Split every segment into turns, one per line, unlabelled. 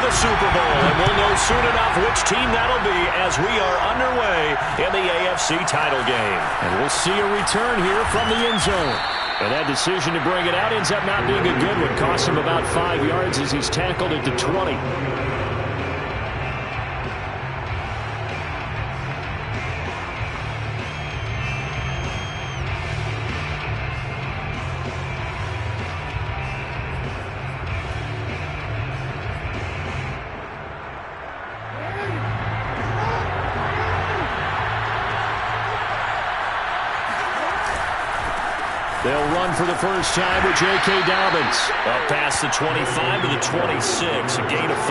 the Super Bowl, and we'll know soon enough which team that'll be as we are underway in the AFC title game.
And we'll see a return here from the end zone. And that decision to bring it out ends up not being a good one. Cost him about 5 yards as he's tackled at the 20. They'll run for the first time with J.K. Dobbins.
Up past the 25 to the 26, a gain of 5.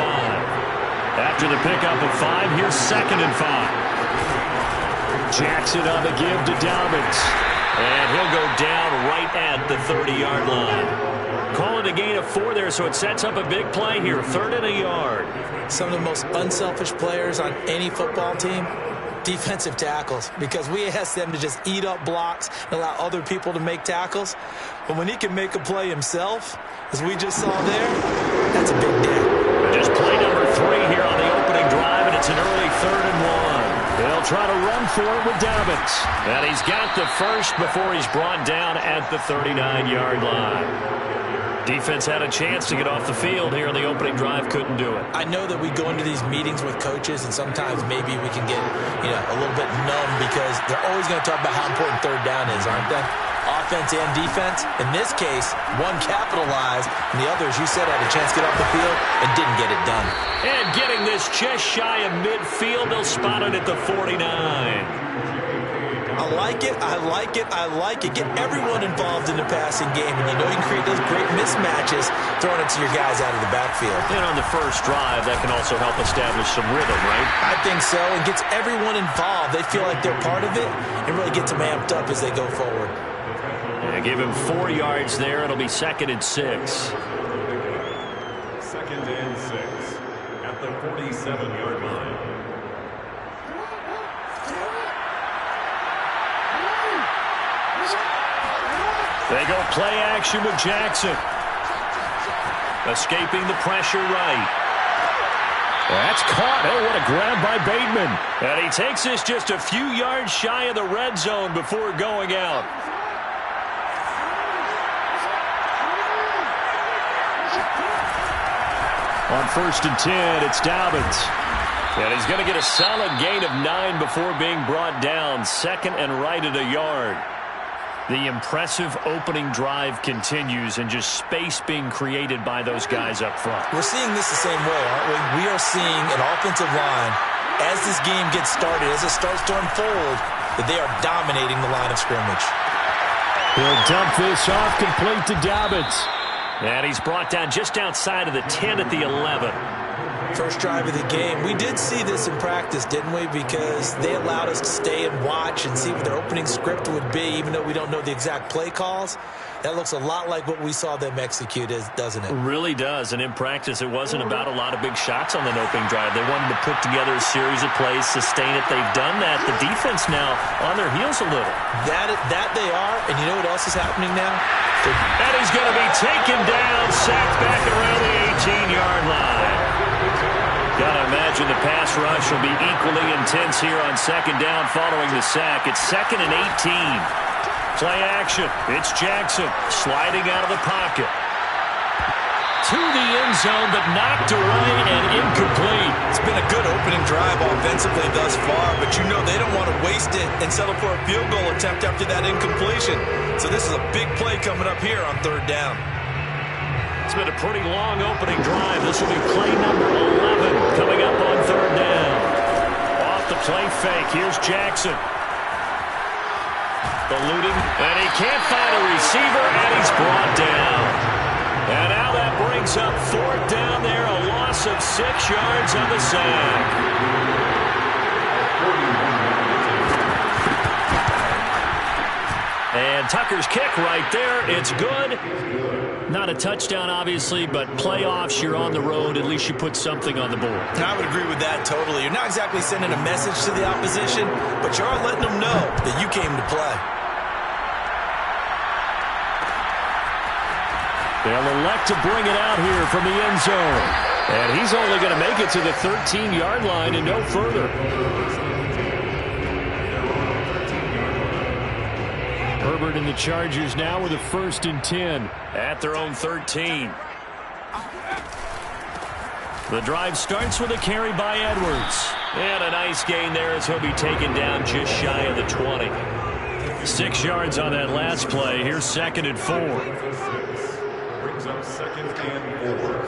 After the pickup of 5, here's 2nd and 5.
Jackson on the give to Dobbins.
And he'll go down right at the 30-yard line. Call it a gain of 4 there, so it sets up a big play here. 3rd and a yard.
Some of the most unselfish players on any football team, defensive tackles, because we ask them to just eat up blocks and allow other people to make tackles. But when he can make a play himself, as we just saw there, that's a big day.
Just play number 3 here on the opening drive, and it's an early 3rd and 1.
They'll try to run for it with Dobbins.
And he's got the first before he's brought down at the 39-yard line. Defense had a chance to get off the field here on the opening drive, couldn't do it.
I know that we go into these meetings with coaches, and sometimes maybe we can get, a little bit numb because they're always going to talk about how important 3rd down is, aren't they? Offense and defense. In this case, one capitalized, and the other, as you said, had a chance to get off the field and didn't get it done.
And getting this just shy of midfield, they'll spot it at the 49.
I like it, I like it, I like it. Get everyone involved in the passing game, and you know you can create those great mismatches throwing it to your guys out of the backfield.
And on the first drive, that can also help establish some rhythm, right?
I think so, and gets everyone involved. They feel like they're part of it and really gets them amped up as they go forward.
Yeah, give him 4 yards there. It'll be 2nd and 6.
2nd and 6 at the 47-yard line.
They go play action with Jackson. Escaping the pressure right.
That's caught. Oh, what a grab by Bateman.
And he takes this just a few yards shy of the red zone before going out.
On 1st and 10, it's Dobbins.
And he's going to get a solid gain of 9 before being brought down. 2nd and right at a yard. The impressive opening drive continues, and just space being created by those guys up front.
We're seeing this the same way, aren't we? We are seeing an offensive line, as this game gets started, as it starts to unfold, that they are dominating the line of scrimmage.
He'll dump this off complete to Dobbins.
And he's brought down just outside of the 10 at the 11.
First drive of the game. We did see this in practice, didn't we? Because they allowed us to stay and watch and see what their opening script would be, even though we don't know the exact play calls. That looks a lot like what we saw them execute, doesn't it?
It really does. And in practice, it wasn't about a lot of big shots on the opening drive. They wanted to put together a series of plays, sustain it. They've done that. The defense now on their heels a little.
That they are. And you know what else is happening now?
And he's going to be taken down, sacked back around the 18-yard line. Gotta imagine the pass rush will be equally intense here on 2nd down following the sack. It's 2nd and 18. Play action. It's Jackson sliding out of the pocket. To the end zone, but knocked away and incomplete.
It's been a good opening drive offensively thus far, but you know they don't want to waste it and settle for a field goal attempt after that incompletion. So this is a big play coming up here on 3rd down.
It's been a pretty long opening drive. This will be play number 11 coming up on 3rd down. Off the play fake. Here's Jackson. Eluding, and he can't find a receiver, and he's brought down. And now that brings up 4th down there, a loss of 6 yards on the sack. And Tucker's kick right there. It's good. Not a touchdown, obviously, but playoffs, you're on the road. At least you put something on the board.
I would agree with that totally. You're not exactly sending a message to the opposition, but you are letting them know that you came to play.
They'll elect to bring it out here from the end zone. And he's only going to make it to the 13-yard line and no further. Herbert and the Chargers now with a 1st and 10
at their own 13. The drive starts with a carry by Edwards. And a nice gain there as he'll be taken down just shy of the 20. 6 yards on that last play. Here's 2nd and 4.
Brings up 2nd and 4.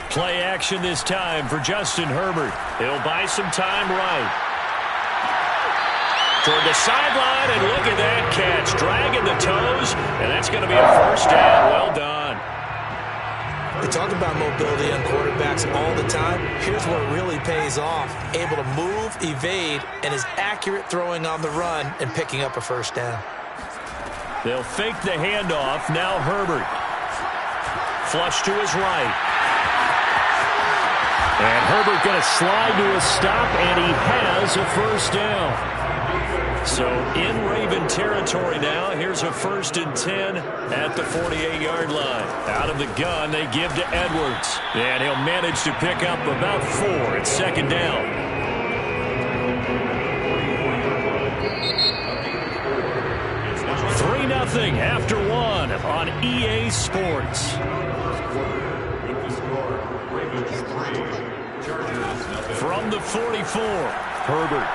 Play action this time for Justin Herbert. He'll buy some time right. Toward the sideline, and look at that catch. Dragging the toes, and that's going to be a 1st down. Well done.
We talk about mobility on quarterbacks all the time. Here's where it really pays off. Able to move, evade, and is accurate throwing on the run and picking up a 1st down.
They'll fake the handoff. Now Herbert. Flush to his right.
And Herbert going to slide to a stop, and he has a 1st down.
So in Raven territory now. Here's a 1st and 10 at the 48-yard line. Out of the gun, they give to Edwards. And he'll manage to pick up about 4 at 2nd down. It's 3-0 after 1 on EA Sports. From the 44, Herbert.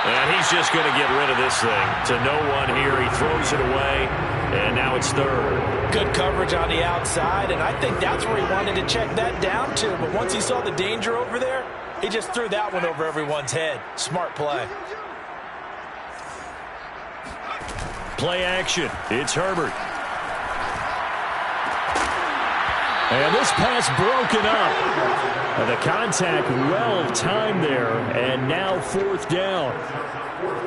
And he's just going to get rid of this thing. To no one here. He throws it away, and now it's 3rd.
Good coverage on the outside, and I think that's where he wanted to check that down to. But once he saw the danger over there, he just threw that one over everyone's head. Smart play.
Play action. It's Herbert.
And this pass broken up. And the contact well timed there, and now 4th down.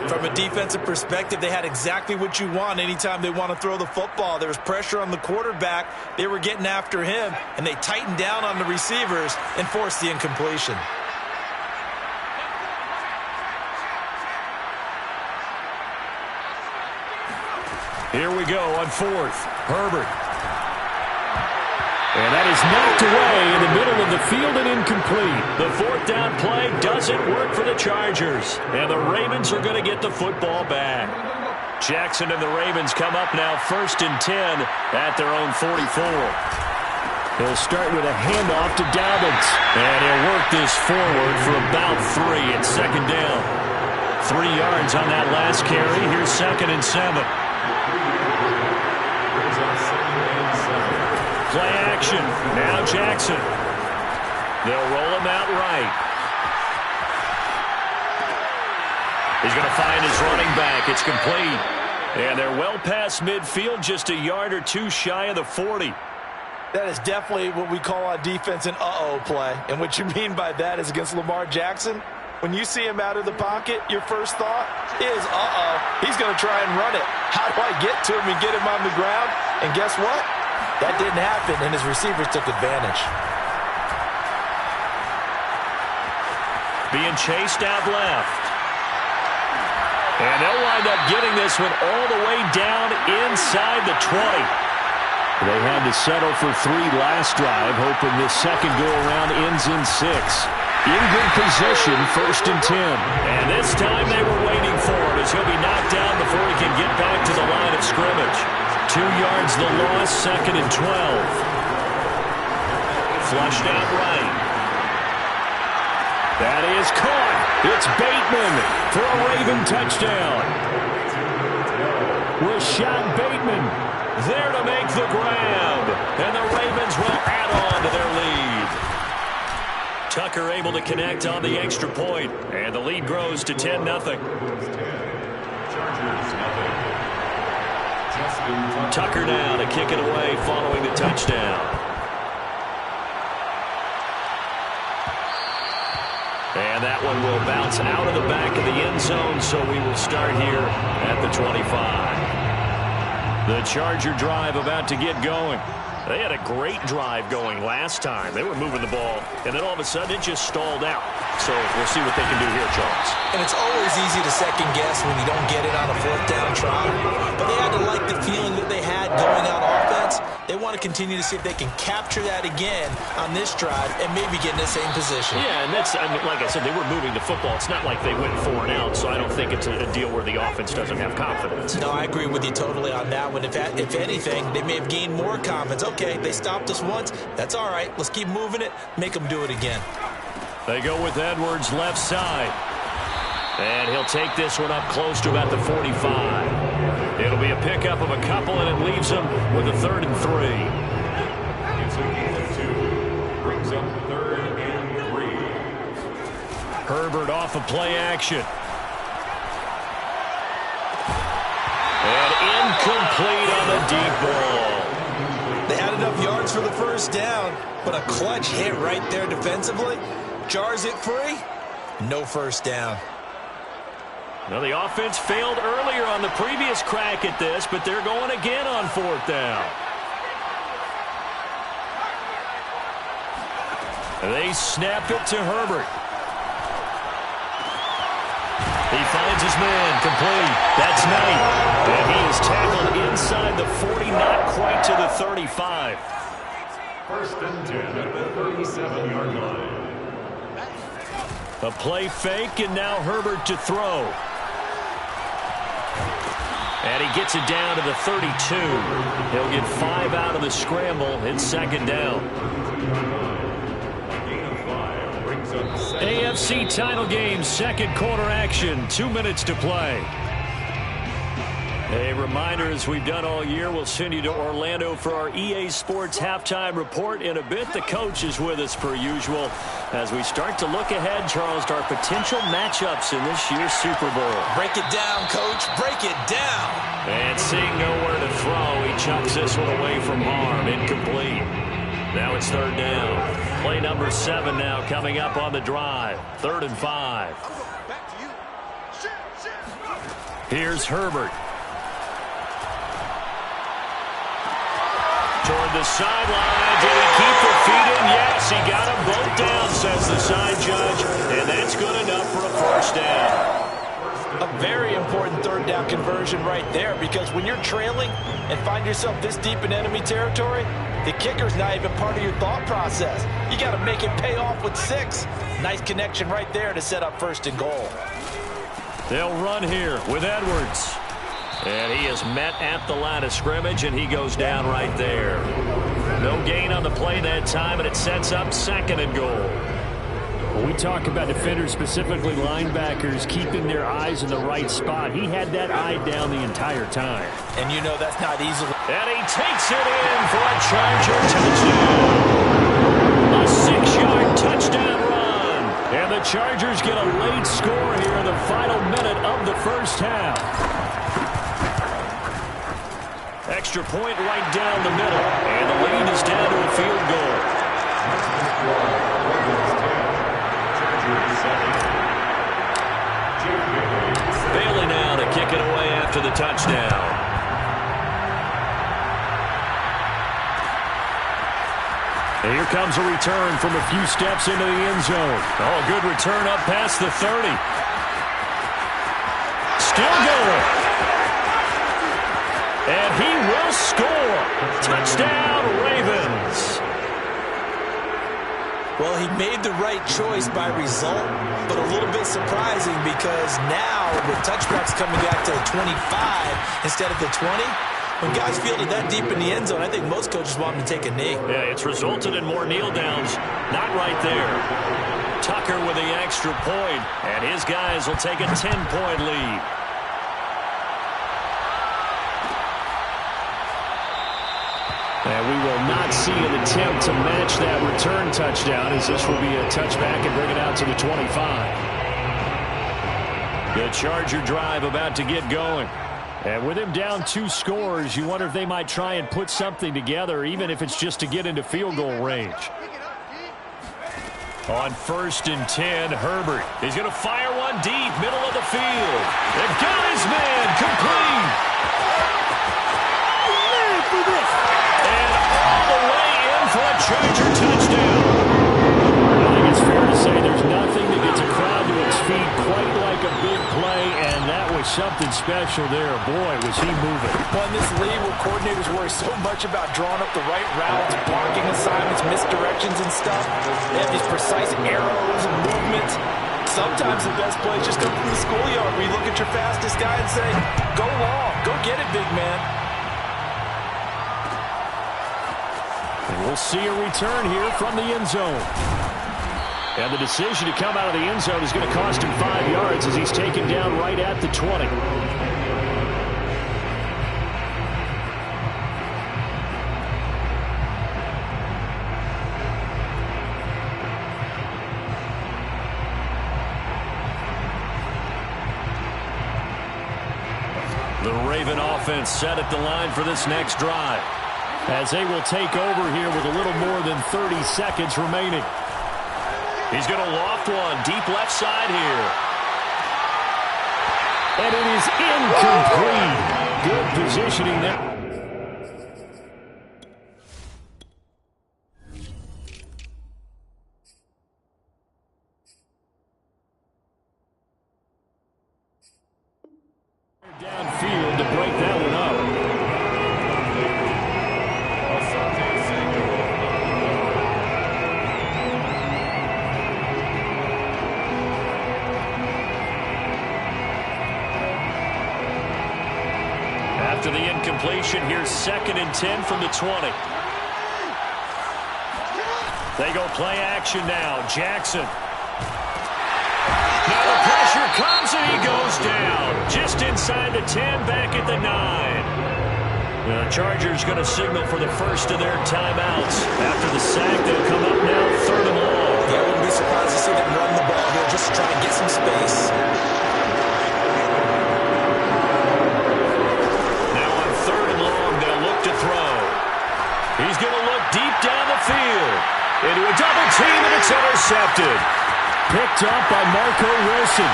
From a defensive perspective, they had exactly what you want anytime they want to throw the football. There was pressure on the quarterback. They were getting after him, and they tightened down on the receivers and forced the incompletion.
Here we go on 4th. Herbert.
And that is knocked away in the middle of the field and incomplete.
The 4th down play doesn't work for the Chargers. And the Ravens are going to get the football back. Jackson and the Ravens come up now 1st and 10 at their own 44.
He'll start with a handoff to Dobbins.
And he'll work this forward for about 3 at 2nd down. 3 yards on that last carry. Here's 2nd and 7. Play action. Now Jackson. They'll roll him out right. He's going to find his running back. It's complete. And they're well past midfield, just a yard or 2 shy of the 40.
That is definitely what we call on defense an uh-oh play. And what you mean by that is against Lamar Jackson, when you see him out of the pocket, your first thought is, uh-oh, he's going to try and run it. How do I get to him and get him on the ground? And guess what? That didn't happen, and his receivers took advantage.
Being chased out left. And they'll wind up getting this one all the way down inside the 20.
They had to settle for 3 last drive, hoping this second go-around ends in 6. In good position, 1st and 10.
And this time they were waiting for him as he'll be knocked down before he can get back to the line of scrimmage. 2 yards the loss, 2nd and 12. Flushed out right.
That is caught. It's Bateman for a Raven touchdown. Rashad Bateman
there to make the grab. And the Ravens will add on to their lead. Tucker able to connect on the extra point. And the lead grows to 10-0. Tucker now to kick it away following the touchdown. And that one will bounce out of the back of the end zone, so we will start here at the 25. The Charger drive about to get going. They had a great drive going last time. They were moving the ball, and then all of a sudden it just stalled out. So we'll see what they can do here, Charles.
And it's always easy to second guess when you don't get it on a 4th down try. But they had to like the feeling that they had going on offense. They want to continue to see if they can capture that again on this drive and maybe get in the same position.
Yeah, and that's, I mean, like I said, they were moving the football. It's not like they went 4 and out, so I don't think it's a deal where the offense doesn't have confidence.
No, I agree with you totally on that one. If anything, they may have gained more confidence. Okay, they stopped us once. That's all right. Let's keep moving it. Make them do it again.
They go with Edwards left side. And he'll take this one up close to about the 45. It'll be a pickup of a couple, and it leaves them with a 3rd and 3.
It's a gain of 2. Brings up 3rd and 3.
Herbert off of play action. And incomplete on the deep ball.
They had enough yards for the first down, but a clutch hit right there defensively. Jars it free. No first down.
Now, the offense failed earlier on the previous crack at this, but they're going again on 4th down. They snap it to Herbert. He finds his man, complete. That's Knight. And he is tackled inside the 40, not quite to the 35.
1st and 10 at the 37-yard line.
A play fake, and now Herbert to throw. And he gets it down to the 32. He'll get 5 out of the scramble. It's 2nd down.
Gain of 5 brings up 7.
AFC title game, 2nd quarter action. 2 minutes to play. A reminder, as we've done all year, we'll send you to Orlando for our EA Sports halftime report in a bit. The coach is with us per usual as we start to look ahead, Charles, to our potential matchups in this year's Super Bowl.
Break it down, Coach. Break it down.
And seeing nowhere to throw, he chucks this one away from harm. Incomplete. Now it's 3rd down. Play number 7 now coming up on the drive. 3rd and 5. Here's Herbert. Toward the sideline. Did he keep the feet in? Yes, he got them both down, says the side judge. And that's good enough for a 1st down.
A very important 3rd down conversion right there, because when you're trailing and find yourself this deep in enemy territory, the kicker's not even part of your thought process. You got to make it pay off with 6. Nice connection right there to set up 1st and goal.
They'll run here with Edwards. And he is met at the line of scrimmage, and he goes down right there. No gain on the play that time, and it sets up 2nd and goal. When we talk about defenders, specifically linebackers, keeping their eyes in the right spot, he had that eye down the entire time.
And you know that's not easy.
And he takes it in for a Charger touchdown. A 6-yard touchdown run. And the Chargers get a late score here in the final minute of the 1st half. Extra point right down the middle, and the lead is down to a field goal. Bailey now to kick it away after the touchdown. And here comes a return from a few steps into the end zone. Oh, good return up past the 30. Still going. And he will score. Touchdown, Ravens.
Well, he made the right choice by result, but a little bit surprising because now with touchbacks coming back to the 25 instead of the 20, when guys fielded that deep in the end zone, I think most coaches want them to take a knee.
Yeah, it's resulted in more kneel downs. Not right there. Tucker with the extra point, and his guys will take a 10-point lead. And we will not see an attempt to match that return touchdown, as this will be a touchback and bring it out to the 25. The Charger drive about to get going. And with him down 2 scores, you wonder if they might try and put something together, even if it's just to get into field goal range. On 1st and 10, Herbert. He's going to fire one deep, middle of the field. They've got his man, complete. And all the way in for a Charger touchdown. I think it's fair to say there's nothing that gets a crowd to its feet quite like a big play, and that was something special there. Boy, was he moving.
Well, in this league where coordinators worry so much about drawing up the right routes, blocking assignments, misdirections and stuff, they have these precise arrows and movements. Sometimes the best plays just come from the schoolyard where you look at your fastest guy and say, go long, go get it, big man.
And we'll see a return here from the end zone. And the decision to come out of the end zone is going to cost him 5 yards as he's taken down right at the 20. The Raven offense set at the line for this next drive, as they will take over here with a little more than 30 seconds remaining. He's going to loft one deep left side here. And it is incomplete. Good positioning there. Downfield to break that one up. After the incompletion, here's 2nd and 10 from the 20. They go play action now. Jackson. Now the pressure comes and he goes down. Just inside the 10, back at the 9. The Chargers going to signal for the first of their timeouts. After the sack, they'll come up now 3rd and long.
Yeah, I wouldn't be surprised to see them run the ball here just to try and get some space.
He's going to look deep down the field. Into a double team, and it's intercepted. Picked up by Marco Wilson.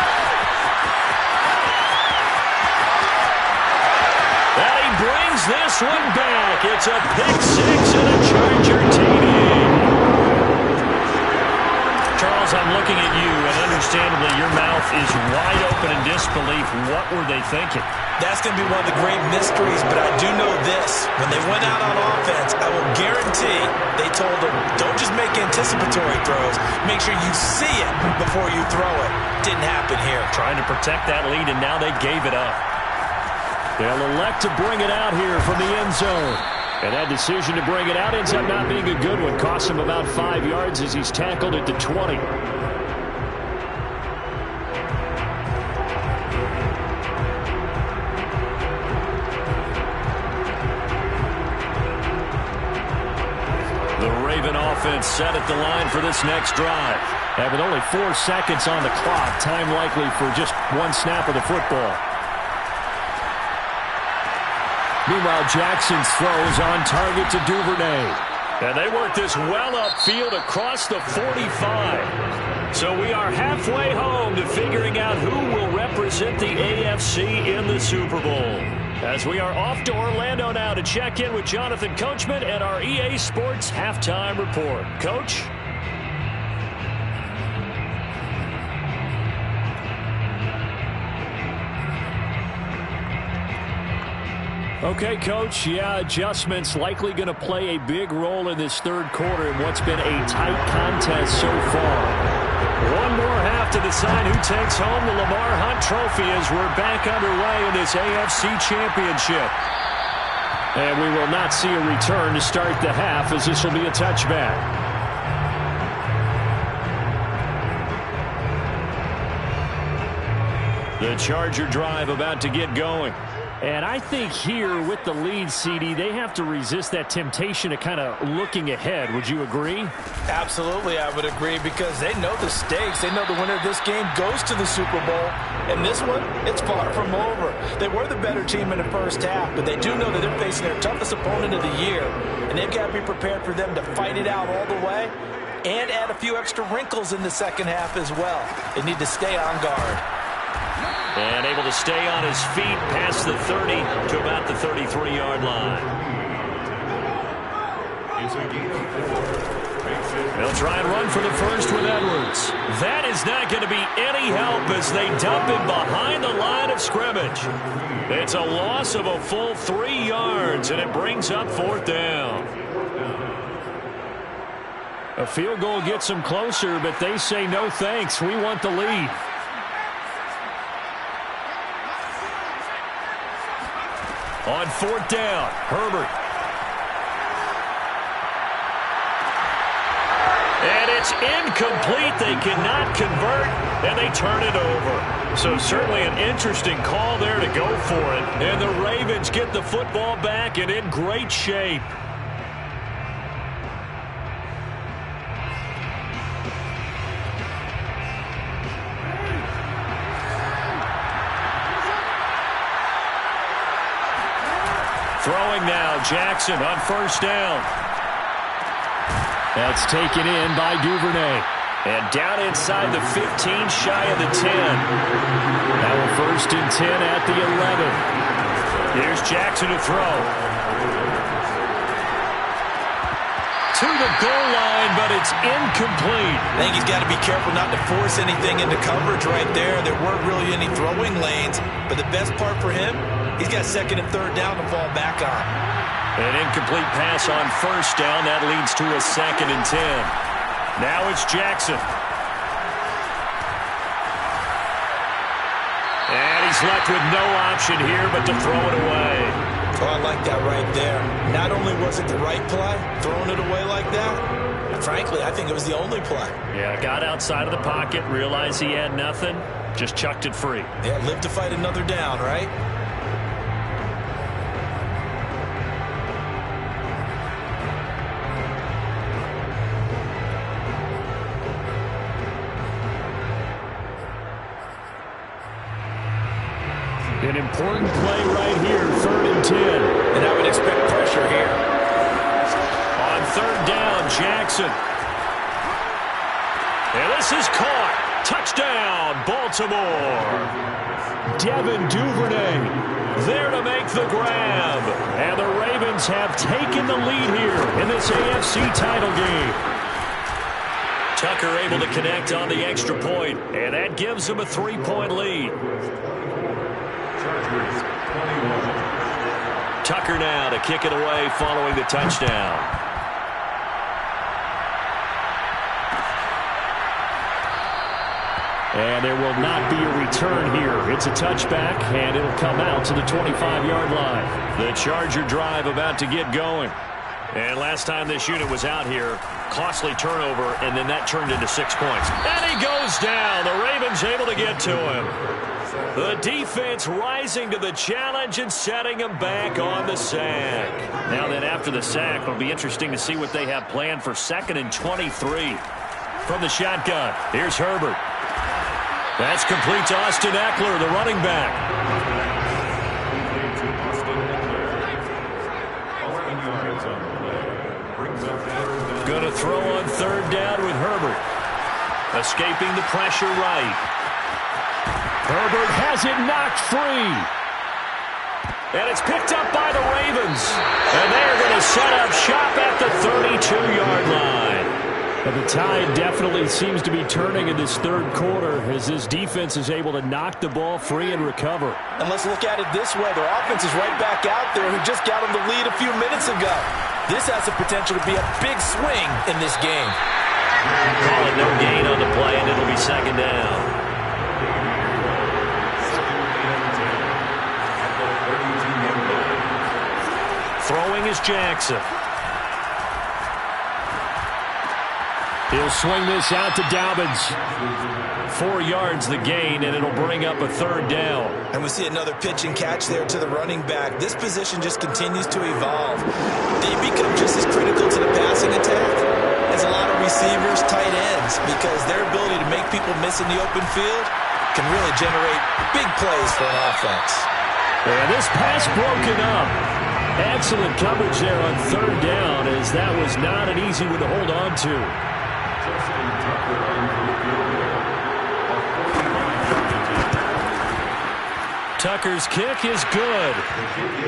And he brings this one back. It's a pick 6 and a Charger TD. Charles, I'm looking at you, and understandably your mouth is wide open in disbelief. What were they thinking?
That's going to be one of the great mysteries, but I do know this. When they went out on offense, I will guarantee they told them, don't just make anticipatory throws. Make sure you see it before you throw it. Didn't happen here.
Trying to protect that lead, and now they gave it up. They'll elect to bring it out here from the end zone. And that decision to bring it out ends up not being a good one. Costs him about 5 yards as he's tackled at the 20. The Raven offense set at the line for this next drive. And with only 4 seconds on the clock, time likely for just one snap of the football. Meanwhile, Jackson's throw is on target to Duvernay. And they work this well upfield across the 45. So we are halfway home to figuring out who will represent the AFC in the Super Bowl. As we are off to Orlando now to check in with Jonathan Coachman and our EA Sports Halftime Report. Coach? Okay, Coach, yeah, adjustments likely going to play a big role in this third quarter in what's been a tight contest so far. One more half to decide who takes home the Lamar Hunt Trophy as we're back underway in this AFC Championship. And we will not see a return to start the half as this will be a touchback. The Charger drive about to get going. And I think here with the lead, CD, they have to resist that temptation of kind of looking ahead. Would you agree?
Absolutely, I would agree, because they know the stakes. They know the winner of this game goes to the Super Bowl. And this one, it's far from over. They were the better team in the first half, but they do know that they're facing their toughest opponent of the year. And they've got to be prepared for them to fight it out all the way and add a few extra wrinkles in the second half as well. They need to stay on guard.
And able to stay on his feet past the 30 to about the 33-yard line.
They'll try and run for the first with Edwards. That is not going to be any help as they dump him behind the line of scrimmage. It's a loss of a full 3 yards, and it brings up 4th down. A field goal gets them closer, but they say no thanks. We want the lead. On 4th down, Herbert. And it's incomplete. They cannot convert, and they turn it over. So certainly an interesting call there to go for it. And the Ravens get the football back and in great shape. Throwing now, Jackson on 1st down. That's taken in by Duvernay. And down inside the 15, shy of the 10. Now a 1st and 10 at the 11. Here's Jackson to throw. To the goal line, but it's incomplete.
I think he's got to be careful not to force anything into coverage right there. There weren't really any throwing lanes, but the best part for him, he's got 2nd and 3rd down to fall back on.
An incomplete pass on 1st down. That leads to a 2nd and 10. Now it's Jackson. And he's left with no option here but to throw it away.
Oh, I like that right there. Not only was it the right play, throwing it away like that, frankly, I think it was the only play.
Yeah, got outside of the pocket, realized he had nothing, just chucked it free.
Yeah, live to fight another down, right?
An important play right here, 3rd and 10.
And I would expect pressure here.
On 3rd down, Jackson. And this is caught. Touchdown, Baltimore. Devin Duvernay there to make the grab. And the Ravens have taken the lead here in this AFC title game. Tucker able to connect on the extra point, and that gives them a 3-point lead. Tucker now to kick it away following the touchdown. And there will not be a return here. It's a touchback, and it'll come out to the 25-yard line. The Charger drive about to get going. And last time this unit was out here, costly turnover, and then that turned into 6 points. And he goes down. The Ravens able to get to him. The defense rising to the challenge and setting him back on the sack. Now then, after the sack, it'll be interesting to see what they have planned for 2nd and 23. From the shotgun, here's Herbert. That's complete to Austin Eckler, the running back. Going to throw on 3rd down with Herbert. Escaping the pressure right. Herbert has it knocked free. And it's picked up by the Ravens. And they're going to set up shop at the 32-yard line. And the tide definitely seems to be turning in this 3rd quarter as this defense is able to knock the ball free and recover.
And let's look at it this way. Their offense is right back out there who just got them the lead a few minutes ago. This has the potential to be a big swing in this game.
Call it no gain on the play, and it'll be 2nd down. Throwing is Jackson. He'll swing this out to Dobbins. 4 yards the gain, and it'll bring up a 3rd down.
And we see another pitch and catch there to the running back. This position just continues to evolve. They become just as critical to the passing attack as a lot of receivers, tight ends, because their ability to make people miss in the open field can really generate big plays for an offense.
And this pass broken up. Excellent coverage there on 3rd down, as that was not an easy one to hold on to. Tucker's kick is good.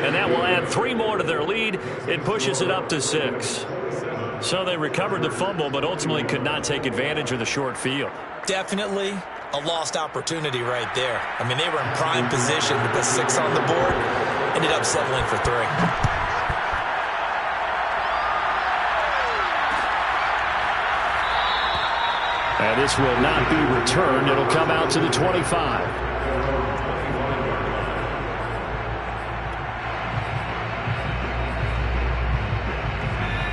And that will add 3 more to their lead. It pushes it up to 6. So they recovered the fumble, but ultimately could not take advantage of the short field.
Definitely a lost opportunity right there. I mean, they were in prime position to put 6 on the board. Ended up settling for 3.
And this will not be returned. It'll come out to the 25.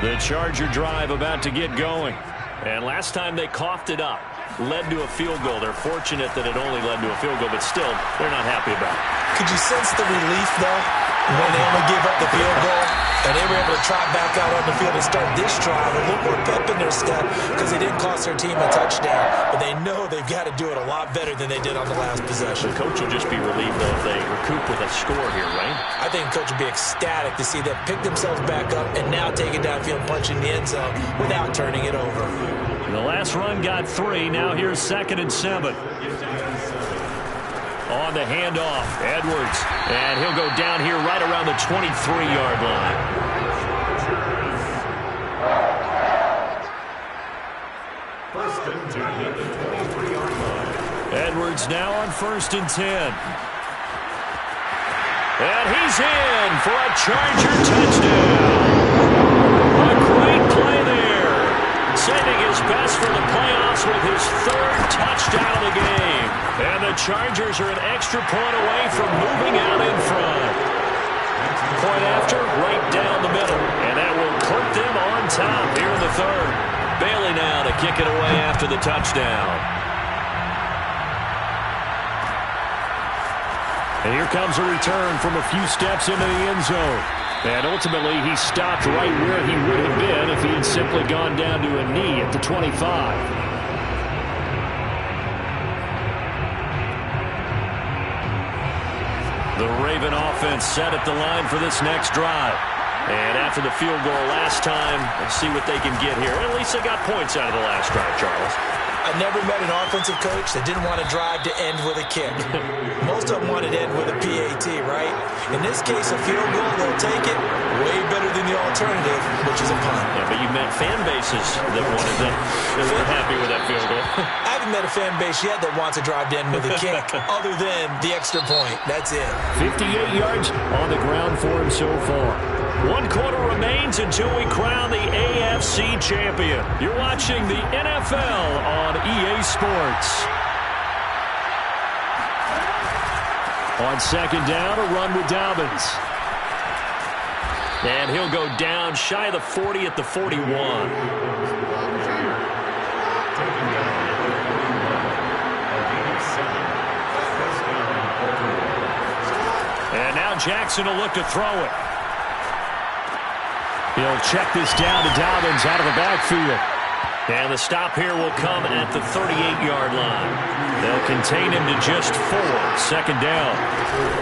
The Charger drive about to get going. And last time they coughed it up, led to a field goal. They're fortunate that it only led to a field goal, but still, they're not happy about it.
Could you sense the relief, though, when they only gave up the field goal and they were able to trot back out on the field and start this drive with a little more pep in their step because they didn't cost their team a touchdown. But they know they've got to do it a lot better than they did on the last possession.
The coach will just be relieved, though, if they recoup with a score here, right?
I think the coach will be ecstatic to see them pick themselves back up and now take it downfield, punching the end zone without turning it over.
The last run got 3. Now here's 2nd and 7. On the handoff, Edwards. And he'll go down here right around the 23-yard line.
First and 10 at the 23-yard line.
Edwards now on 1st and 10. And he's in for a Charger touchdown. A great play there. Saving his best for the playoffs with his 3rd touchdown of the game. And the Chargers are an extra point away from moving out in front. Point after, right down the middle. And that will put them on top here in the 3rd. Bailey now to kick it away after the touchdown. And here comes a return from a few steps into the end zone. And ultimately, he stopped right where he would have been if he had simply gone down to a knee at the 25. The Raven offense set at the line for this next drive. And after the field goal last time, we'll see what they can get here. At least they got points out of the last drive, Charles.
I've never met an offensive coach that didn't want to drive to end with a kick. Most of them wanted to end with a PAT, right? In this case, a field goal, they'll take it. Way better than the alternative, which is a punt.
Yeah, but you met fan bases that wanted that. They weren't happy with that field goal.
I haven't met a fan base yet that wants to drive to end with a kick other than the extra point. That's it.
58 yards on the ground for him so far. 1 quarter remains until we crown the AFC champion. You're watching the NFL on EA Sports. On 2nd down, a run with Dobbins. And he'll go down shy of the 40 at the 41. And now Jackson will look to throw it. He'll check this down to Dobbins out of the backfield. And the stop here will come at the 38-yard line. They'll contain him to just 4. 2nd down.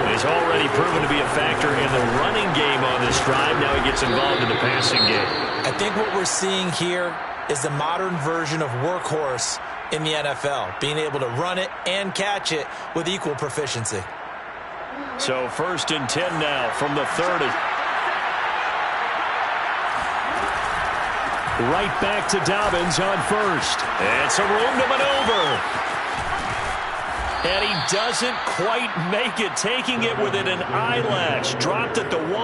He's already proven to be a factor in the running game on this drive. Now he gets involved in the passing game.
I think what we're seeing here is the modern version of workhorse in the NFL, being able to run it and catch it with equal proficiency.
So 1st and 10 now from the 30. Right back to Dobbins on 1st. And some room to maneuver. And he doesn't quite make it, taking it within an eyelash. Dropped at the 1.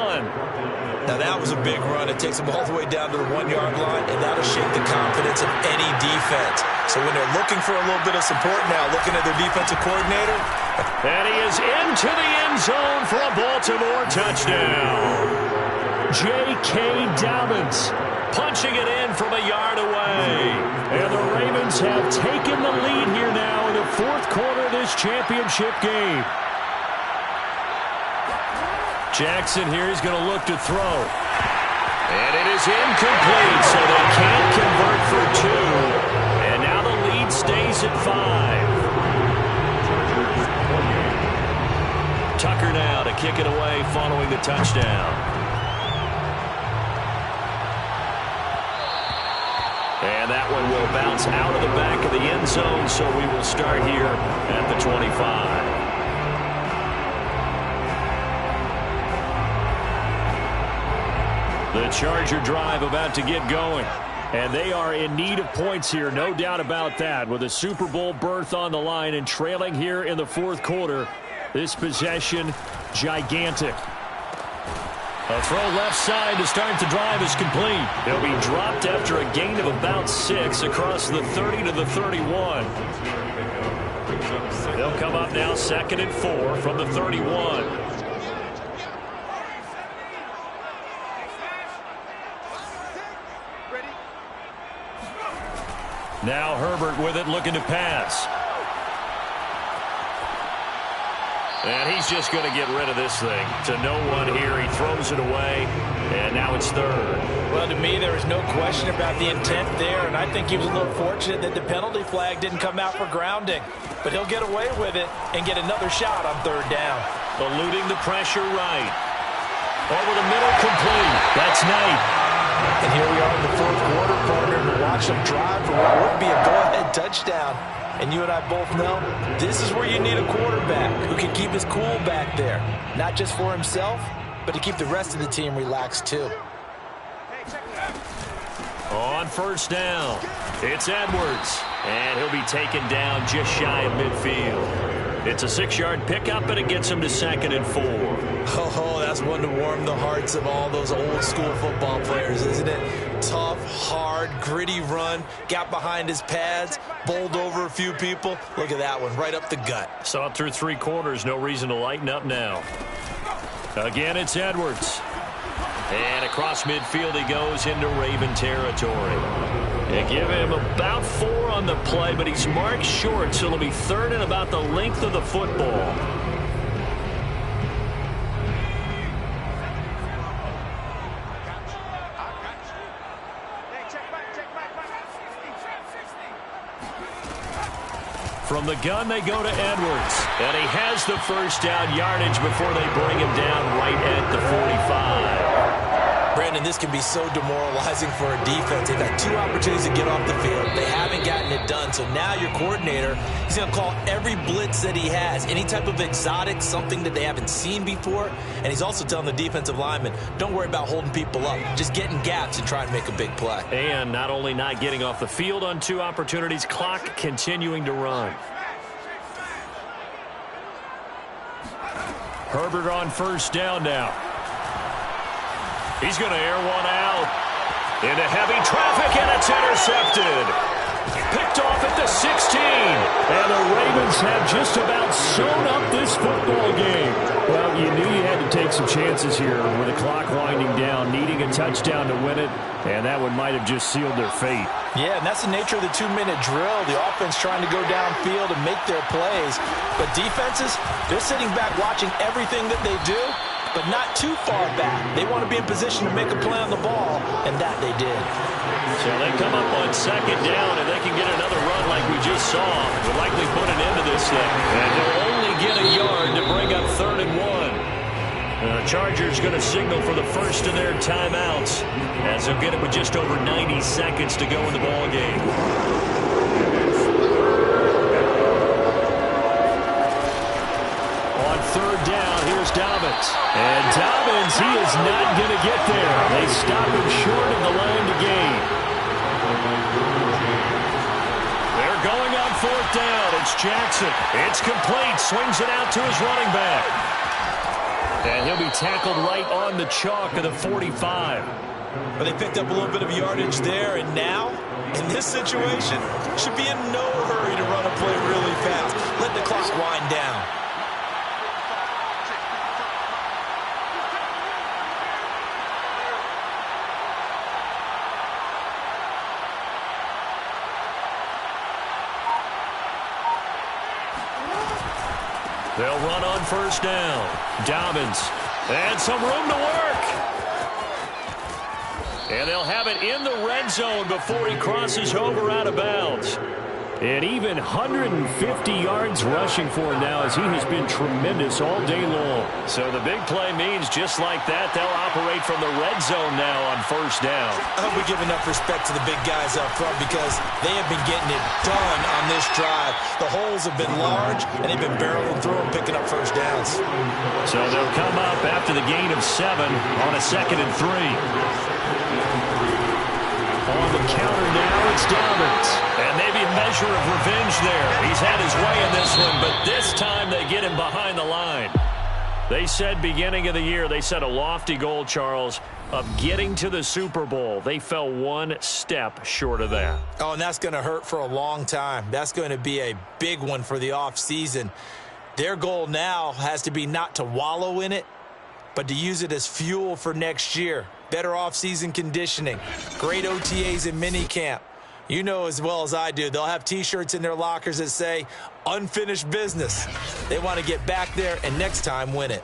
Now that was a big run. It takes them all the way down to the 1-yard line, and that'll shake the confidence of any defense. So when they're looking for a little bit of support now, looking at their defensive coordinator.
And he is into the end zone for a Baltimore touchdown. J.K. Dobbins punching it in from a yard away. And the Ravens have taken the lead here now in the 4th quarter of this championship game. Jackson here is going to look to throw. And it is incomplete, so they can't convert for 2. And now the lead stays at 5. Tucker now to kick it away following the touchdown. And that one will bounce out of the back of the end zone, so we will start here at the 25. The Charger drive about to get going. And they are in need of points here, no doubt about that, with a Super Bowl berth on the line and trailing here in the fourth quarter. This possession, gigantic. A throw left side to start the drive is complete. He'll be dropped after a gain of about 6 across the 30 to the 31. They'll come up now 2nd and 4 from the 31. Now Herbert with it, looking to pass. And he's just going to get rid of this thing to no one here. He throws it away, and now it's 3rd.
Well, to me, there was no question about the intent there, and I think he was a little fortunate that the penalty flag didn't come out for grounding. But he'll get away with it and get another shot on 3rd down.
Eluding the pressure right. Over the middle, complete. That's Knight.
And here we are in the fourth quarter, partner, to watch them drive for what would be a go-ahead touchdown. And you and I both know this is where you need a quarterback who can keep his cool back there. Not just for himself, but to keep the rest of the team relaxed too.
On 1st down, it's Edwards. And he'll be taken down just shy of midfield. It's a 6-yard pickup, and it gets him to 2nd and 4.
Oh, that's one to warm the hearts of all those old-school football players, isn't it? Tough, hard, gritty run, got behind his pads, bowled over a few people. Look at that one, right up the gut.
Saw it through 3 quarters, no reason to lighten up now. Again, it's Edwards. And across midfield he goes into Raven territory. They give him about 4 on the play, but he's marked short, so it'll be 3rd and about the length of the football. From the gun, they go to Edwards. And he has the 1st down yardage before they bring him down right at the 45.
Brandon, this can be so demoralizing for a defense. They've had 2 opportunities to get off the field. They haven't gotten it done. So now your coordinator, he's going to call every blitz that he has, any type of exotic, something that they haven't seen before. And he's also telling the defensive lineman, don't worry about holding people up. Just get in gaps and try and make a big play.
And not only not getting off the field on 2 opportunities, clock continuing to run. Herbert on 1st down now. He's going to air one out into heavy traffic, and it's intercepted. Picked off at the 16. And the Ravens have just about sewn up this football game. Well, you knew you had to take some chances here with the clock winding down, needing a touchdown to win it, and that one might have just sealed their fate.
Yeah, and that's the nature of the 2-minute drill. The offense trying to go downfield and make their plays. But defenses, they're sitting back watching everything that they do, but not too far back. They want to be in position to make a play on the ball, and that they did.
So they come up on 2nd down, and they can get another run like we just saw. Will likely put an end to this thing. And they'll only get a yard to bring up 3rd and 1. Chargers going to signal for the first of their timeouts, as they'll get it with just over 90 seconds to go in the ball game. On 3rd down, here's Dobbins. And Dobbins, he is not going to get there. They stop him short of the line to gain. They're going on 4th down. It's Jackson. It's complete. Swings it out to his running back. And he'll be tackled right on the chalk of the 45.
But they picked up a little bit of yardage there, and now, in this situation, should be in no hurry to run a play really fast. Let the clock wind down.
They'll run on 1st down. Dobbins. And some room to work. And they'll have it in the red zone before he crosses over out of bounds. And even 150 yards rushing for him now, as he has been tremendous all day long. So the big play means just like that, they'll operate from the red zone now on 1st down.
I hope we give enough respect to the big guys up front, because they have been getting it done on this drive. The holes have been large, and they've been barreling through them, picking up 1st downs.
So they'll come up after the gain of 7 on a 2nd and 3.
On the counter now, it's Dobbins. And maybe a measure of revenge there. He's had his way in this one, but this time they get him behind the line. They said beginning of the year, they set a lofty goal, Charles, of getting to the Super Bowl. They fell one step short of that.
Oh, and that's going to hurt for a long time. That's going to be a big one for the offseason. Their goal now has to be not to wallow in it, but to use it as fuel for next year. Better offseason conditioning, great OTAs and minicamp. You know as well as I do, they'll have T-shirts in their lockers that say, unfinished business. They want to get back there and next time win it.